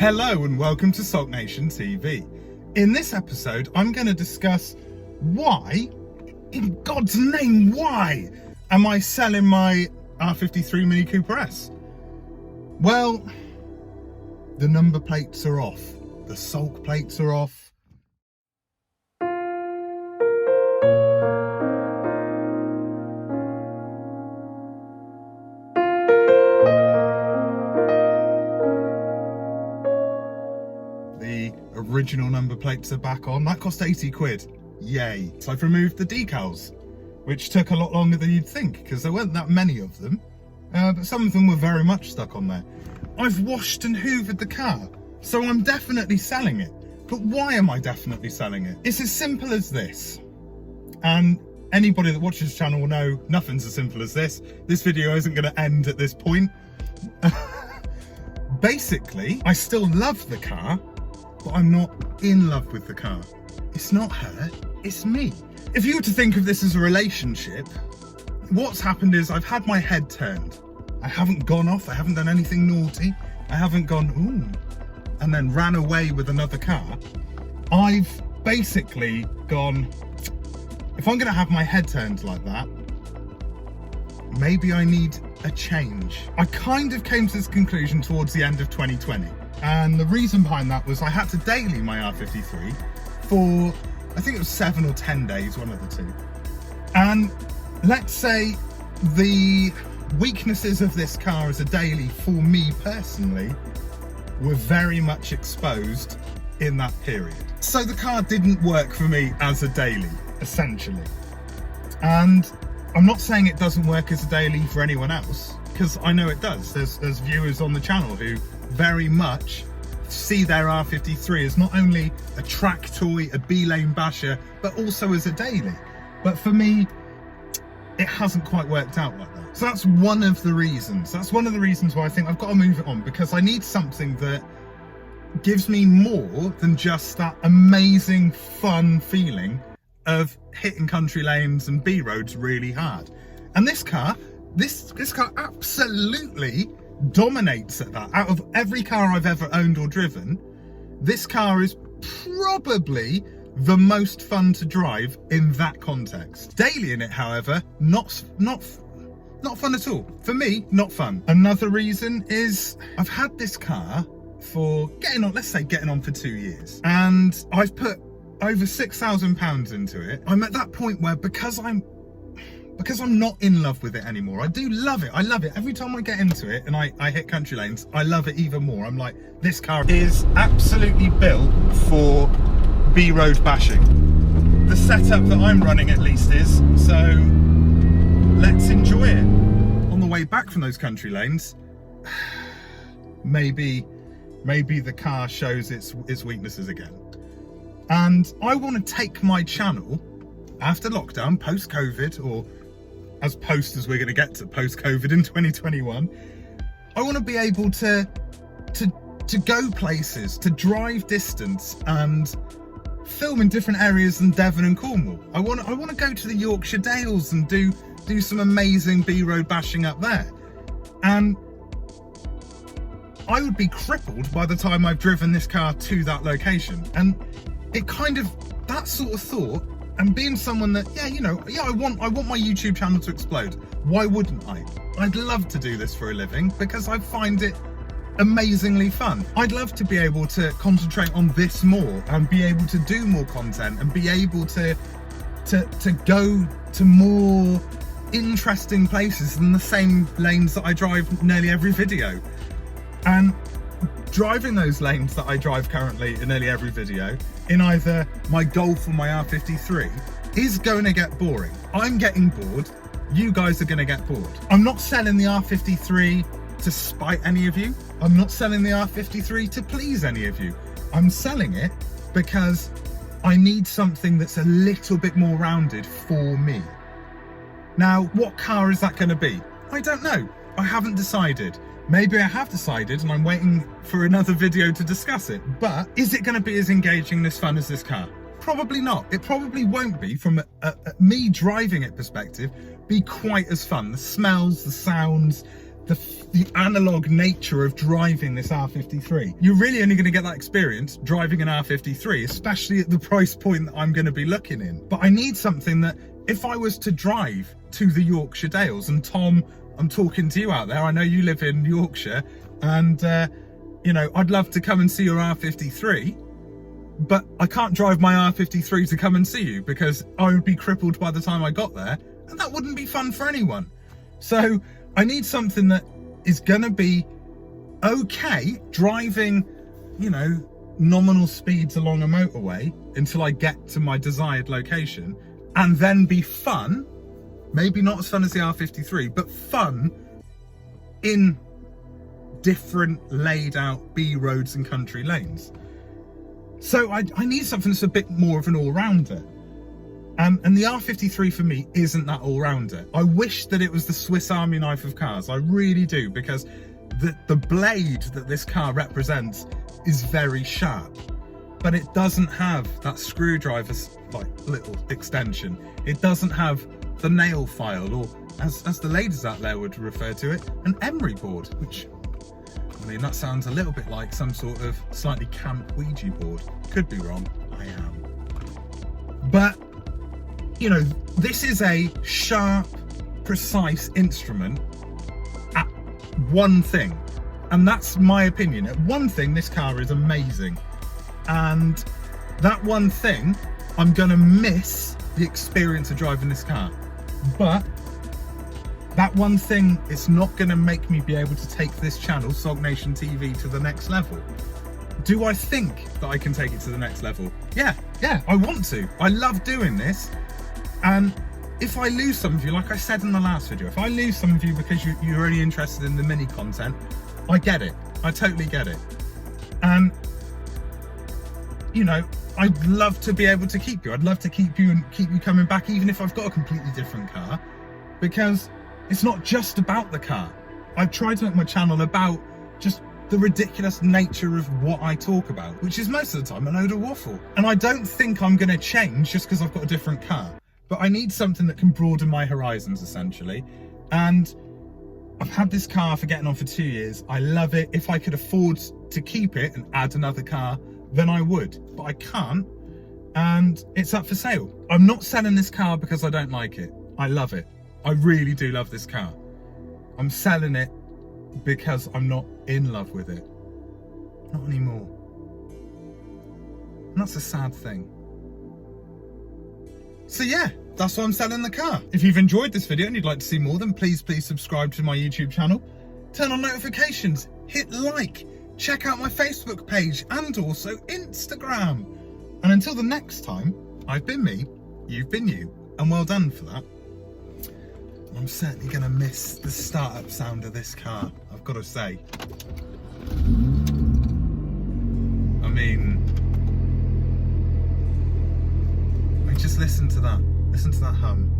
Hello and welcome to SULKNATIONtv. In this episode, I'm going to discuss why, in God's name, why am I selling my R53 MINI COOPER S? Well, the number plates are off. The sulk plates are off. The original number plates are back on. That cost 80 quid. Yay. So I've removed the decals, which took a lot longer than you'd think because there weren't that many of them. But some of them were very much stuck on there. I've washed and hoovered the car, so I'm definitely selling it. But why am I definitely selling it? It's as simple as this. And anybody that watches the channel will know nothing's as simple as this. This video isn't going to end at this point. Basically, I still love the car, but I'm not in love with the car. It's not her, it's me. If you were to think of this as a relationship, what's happened is I've had my head turned. I haven't gone off, I haven't done anything naughty. I haven't gone, ooh, and then ran away with another car. I've basically gone, if I'm gonna have my head turned like that, maybe I need a change. I kind of came to this conclusion towards the end of 2020. And the reason behind that was I had to daily my R53 for, I think it was 7 or 10 days, one of the two. And let's say the weaknesses of this car as a daily for me personally were very much exposed in that period. So the car didn't work for me as a daily, essentially. And I'm not saying it doesn't work as a daily for anyone else, because I know it does. There's viewers on the channel who very much see their R53 as not only a track toy, a B-lane basher, but also as a daily. But for me, it hasn't quite worked out like that. So that's one of the reasons. That's one of the reasons why I think I've got to move it on, because I need something that gives me more than just that amazing, fun feeling of hitting country lanes and B roads really hard. And this car absolutely dominates at that. Out of every car I've ever owned or driven, this car is probably the most fun to drive in that context. Daily in it, however, not fun at all. For me, not fun. Another reason is I've had this car for getting on for 2 years, and I've put over £6,000 into it. I'm at that point where because I'm not in love with it anymore. I do love it. I love it. Every time I get into it and I hit country lanes, I love it even more. I'm like, this car is absolutely built for B-road bashing. The setup that I'm running at least is, so let's enjoy it. On the way back from those country lanes, maybe the car shows its weaknesses again. And I want to take my channel after lockdown, post-COVID, or as post as we're going to get to post-COVID in 2021, I want to be able to go places, to drive distance and film in different areas than Devon and Cornwall. I want to go to the Yorkshire Dales and do some amazing B-road bashing up there. And I would be crippled by the time I've driven this car to that location. And it kind of, that sort of thought, and being someone that, I want my YouTube channel to explode. Why wouldn't I? I'd love to do this for a living because I find it amazingly fun. I'd love to be able to concentrate on this more and be able to do more content and be able to go to more interesting places than the same lanes that I drive nearly every video. And driving those lanes that I drive currently in nearly every video in either my Golf or my R53 is going to get boring. I'm getting bored. You guys are going to get bored. I'm not selling the R53 to spite any of you. I'm not selling the R53 to please any of you. I'm selling it because I need something that's a little bit more rounded for me. Now, what car is that going to be? I don't know. I haven't decided. Maybe I have decided and I'm waiting for another video to discuss it, but is it going to be as engaging and as fun as this car? Probably not. It probably won't be, from a me driving it perspective, be quite as fun. The smells, the sounds, the analog nature of driving this R53. You're really only going to get that experience driving an R53, especially at the price point that I'm going to be looking in. But I need something that if I was to drive to the Yorkshire Dales, and Tom, I'm talking to you out there, I know you live in Yorkshire, and you know, I'd love to come and see your R53, but I can't drive my R53 to come and see you because I would be crippled by the time I got there, and that wouldn't be fun for anyone. So I need something that is gonna be okay driving, you know, nominal speeds along a motorway until I get to my desired location, and then be fun, maybe not as fun as the R53, but fun in different laid out B roads and country lanes. So I need something that's a bit more of an all-rounder. And the R53 for me isn't that all-rounder. I wish that it was the Swiss Army knife of cars. I really do, because the blade that this car represents is very sharp, but it doesn't have that screwdriver like little extension. It doesn't have the nail file, or as the ladies out there would refer to it, an emery board, which, I mean, that sounds a little bit like some sort of slightly camp Ouija board. Could be wrong, I am. But, you know, this is a sharp, precise instrument at one thing. And that's my opinion. At one thing, this car is amazing. And that one thing, I'm gonna miss the experience of driving this car. But that one thing is not gonna make me be able to take this channel, SULKNATIONtv, to the next level. Do I think that I can take it to the next level? Yeah, I want to. I love doing this. And if I lose some of you, like I said in the last video, if I lose some of you because you're only interested in the mini content, I get it. I totally get it. And, you know, I'd love to be able to keep you. I'd love to keep you and keep you coming back, even if I've got a completely different car, because it's not just about the car. I've tried to make my channel about just the ridiculous nature of what I talk about, which is most of the time a load of waffle. And I don't think I'm going to change just because I've got a different car. But I need something that can broaden my horizons, essentially. And I've had this car for getting on for 2 years. I love it. If I could afford to keep it and add another car, then I would. But I can't, and it's up for sale. I'm not selling this car because I don't like it. I love it. I really do love this car. I'm selling it because I'm not in love with it. Not anymore. And that's a sad thing. So yeah, that's why I'm selling the car. If you've enjoyed this video and you'd like to see more, then please subscribe to my YouTube channel. Turn on notifications, hit like, check out my Facebook page and also Instagram. And until the next time, I've been me, you've been you, and well done for that. I'm certainly gonna miss the startup sound of this car, I've got to say. I mean, just listen to that hum.